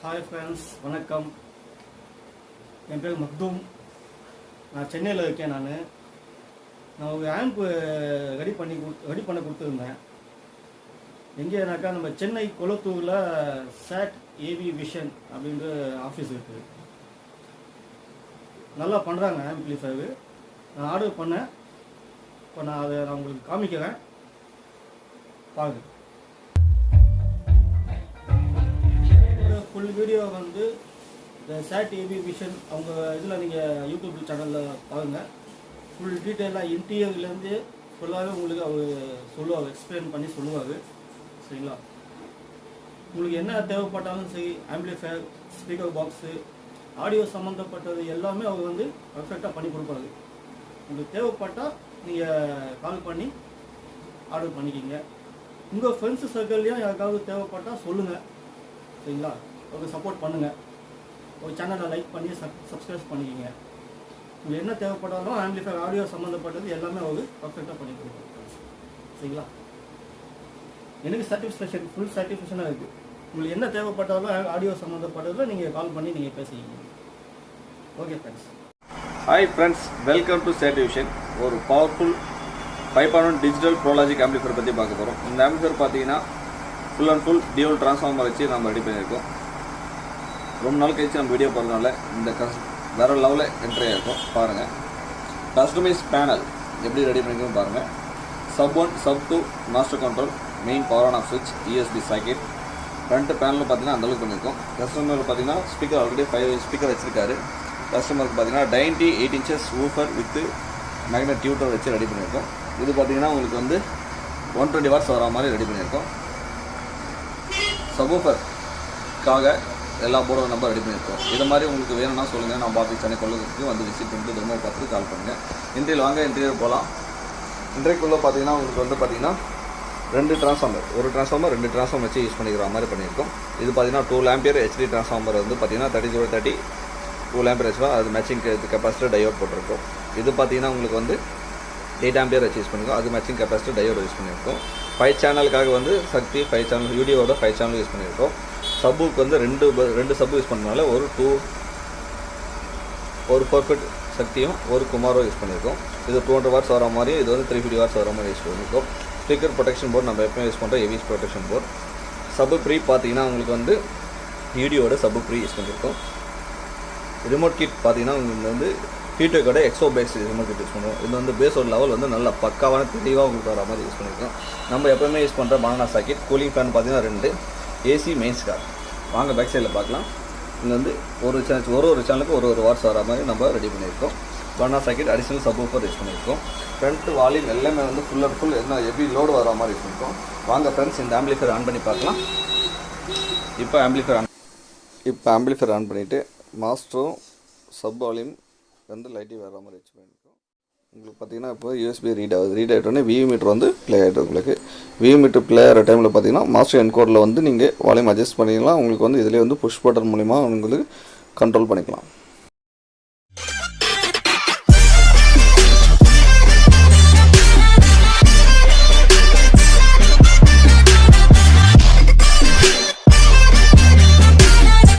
Hi friends, வணக்கம். என் பேர் மக்தூம். நான் சென்னையில் இருக்கேன். நான் ஒரு ஆம்ப் ரெடி பண்ண கொடுத்துருந்தேன். எங்கேனாக்கா நம்ம சென்னை கொளத்தூரில் சாட் ஏவி விஷன் அப்படின்ற ஆஃபீஸ் இருக்குது. நல்லா பண்ணுறாங்க ஆம்பிளிஃபையரு. நான் ஆர்டர் பண்ணேன். இப்போ நான் உங்களுக்கு காமிக்கிறேன், பாருங்க. ஃபுல் வீடியோ வந்து இந்த சாட் ஏவி விஷன் அவங்க இதில் நீங்கள் யூடியூப் சேனலில் பாருங்கள். ஃபுல் டீட்டெயிலாக இன்டீரியர்லேருந்து ஃபுல்லாகவே உங்களுக்கு அவர் சொல்லுவார், எக்ஸ்பிளைன் பண்ணி சொல்லுவார். சரிங்களா? உங்களுக்கு என்ன தேவைப்பட்டாலும் சரி, ஆம்பிளிஃபையர், ஸ்பீக்கர் பாக்ஸு, ஆடியோ சம்மந்தப்பட்டது எல்லாமே அவர் வந்து பர்ஃபெக்டாக பண்ணி கொடுப்பாரு. உங்களுக்கு தேவைப்பட்டால் நீங்கள் கால் பண்ணி ஆர்டர் பண்ணிக்கிங்க. உங்கள் ஃப்ரெண்ட்ஸு சர்க்கிள்லேயும் யாருக்காவது தேவைப்பட்டால் சொல்லுங்கள். சரிங்களா? ஒரு சப்போர்ட் பண்ணுங்கள். ஒரு சேனலை லைக் பண்ணி சப்ஸ்கிரைப் பண்ணிக்கிங்க. உங்களுக்கு என்ன தேவைப்பட்டாலும் ஆம்பிளிஃபையர், ஆடியோ சம்மந்தப்பட்டது எல்லாமே அவர் பர்ஃபெக்டாக பண்ணி கொடுப்பாரு. சரிங்களா? எனக்கு சாட்டிஸ்ஃபேக்ஷன், ஃபுல் சாட்டிஸ்ஃபேக்ஷனாக இருக்குது. உங்களுக்கு என்ன தேவைப்பட்டாலும் ஆடியோ சம்மந்தப்பட்டதில் நீங்கள் கால் பண்ணி நீங்கள் பேசிக்கிங்க. Okay friends. Hi friends, welcome to Chat Vision. ஒரு பவர்ஃபுல் 5.1 டிஜிட்டல் ப்ரோலாஜிக் ஆம்பிளிஃபையர் பற்றி பார்க்க போகிறோம். இந்த ஆம்பிளிஃபையர் பார்த்தீங்கன்னா full and full dual transformer வச்சு நம்ம ரெடி பண்ணியிருக்கோம். ரொம்ப நாள் கழிச்சு நம்ம வீடியோ போகிறதுனால இந்த வேறு லெவலில் என்ட்ரி ஆகிருக்கும். பாருங்கள். கஸ்டமைஸ் பேனல் எப்படி ரெடி பண்ணிக்கணும் பாருங்கள். Sub 1, sub 2 master control, main power on off சுவிட்ச், யூஎஸ்பி சாக்கெட். ஃப்ரண்ட்டு பேனலில் பார்த்தீங்கன்னா அந்தளவுக்கு பண்ணியிருக்கோம். கஸ்டமருக்கு பார்த்தீங்கன்னா ஸ்பீக்கர் ஆல்ரெடி 5 ஸ்பீக்கர் வச்சுருக்காரு. கஸ்டமருக்கு பார்த்தீங்கன்னா 8 inches woofer with magnet tweeter வச்சு ரெடி பண்ணியிருக்கோம். இது பார்த்தீங்கன்னா உங்களுக்கு வந்து 120 watts வர மாதிரி ரெடி பண்ணியிருக்கோம். சப்வூஃபருக்காக எல்லா போர்டும் நம்ம ரெடி பண்ணியிருக்கோம். இது மாதிரி உங்களுக்கு வேணும்னா சொல்லுங்கள். நம்ம ஆஃபீஸ் சென்னை கொள்ளுக்கு வந்து விசிட் பண்ணிட்டு திரும்ப பார்த்து கால் பண்ணுங்கள். இன்றையில் வாங்க, இன்டீரியர் போகலாம். இன்றைக்குள்ளே பார்த்தீங்கன்னா உங்களுக்கு வந்து பார்த்தீங்கன்னா 2 டிரான்ஸ்ஃபார்மர், ஒரு டிரான்ஸ்ஃபார்மர் 2 டிரான்ஸ்ஃபார்மர் வச்சு யூஸ் பண்ணிக்கிற மாதிரி பண்ணியிருக்கோம். இது பார்த்தீங்கன்னா 2 ஆம்பியர் ஹெச்டி டிரான்ஸ்ஃபார்மர் வந்து பார்த்தீங்கன்னா 3030 2 ஆம்பியர் வச்சுனா அது மேட்சிங் கெப்பாசிட்டர் டையோட் போட்டிருக்கோம். இது பார்த்தீங்கன்னா உங்களுக்கு வந்து 8 ஆம்பியர் வச்சு யூஸ் பண்ணியிருக்கோம். அது மேட்சிங் கெப்பாசிட்டர் டையோடு யூஸ் பண்ணியிருக்கோம். 5 சேனலுக்காக வந்து சக்தி 5 சேனல், வீடியோவோட 5 சேனல் யூஸ் பண்ணியிருக்கோம். சப்புக்கு வந்து ரெண்டு சப்பு யூஸ் பண்ணனால ஒரு 4 சக்தியும் ஒரு குமாரோ யூஸ் பண்ணியிருக்கோம். இது 200 watts வர மாதிரி, இது வந்து 350 watts வர மாதிரி யூஸ் பண்ணியிருக்கோம். ஸ்பீக்கர் ப்ரொடெக்ஷன் போர்டு நம்ம எப்போயும் யூஸ் பண்ணுறோம், heavy protection board. Sub pre பார்த்தீங்கன்னா உங்களுக்கு வந்து வீடியோட சப்பு ப்ரீ யூஸ் பண்ணியிருக்கோம். ரிமோட் கிட் பார்த்தீங்கன்னா உங்களுக்கு வந்து ஹீட்டோட exo bass remote kit use பண்ணுவோம். இது வந்து பேஸோட லெவல் வந்து நல்லா பக்காவான தெளிவாக உங்களுக்கு வர மாதிரி யூஸ் பண்ணியிருக்கோம். நம்ம எப்போயுமே யூஸ் பண்ணுற பனானா சாக்கெட். கூலிங் ஃபேன் பார்த்தீங்கன்னா 2 ஏசி மெயின்ஸ் கார். வாங்க பேக் சைடில் பார்க்கலாம். இங்கே வந்து ஒரு சேனலுக்கு ஒரு வாட்ஸ் வர மாதிரி நம்ம ரெடி பண்ணியிருக்கோம். Banana socket, additional subwoofer use பண்ணியிருக்கோம். ஃப்ரண்ட் வால்யூம் எல்லாமே வந்து ஃபுல் அண்ட் ஃபுல் என்ன ஹெவி லோடு வர மாதிரி யூஸ் பண்ணியிருக்கோம். வாங்க ஃப்ரெண்ட்ஸ், இந்த ஆம்பிளிஃபையர் ஆன் பண்ணி பார்க்கலாம். இப்போ ஆம்பிளிஃபையர் ஆன் பண்ணிவிட்டு மாஸ்டரும் சப் வால்யூம் வந்து லைட்டிங் வர மாதிரி வச்சு பண்ணியிருக்கோம். உங்களுக்கு பார்த்தீங்கன்னா இப்போ யூஎஸ்பி ரீட் ஆகிட்டோன்னே வியூ மீட்டர் வந்து ப்ளே ஆகிட்டு. உங்களுக்கு வியூ மீட்டர் ப்ளே ஆகிற டைமில் பார்த்தீங்கன்னா மாஸ்டர் என்கோடில் வந்து நீங்கள் வால்யூம் அட்ஜஸ்ட் பண்ணிக்கலாம். உங்களுக்கு வந்து இதிலே வந்து புஷ் பட்டன் மூலிமா உங்களுக்கு கண்ட்ரோல் பண்ணிக்கலாம்.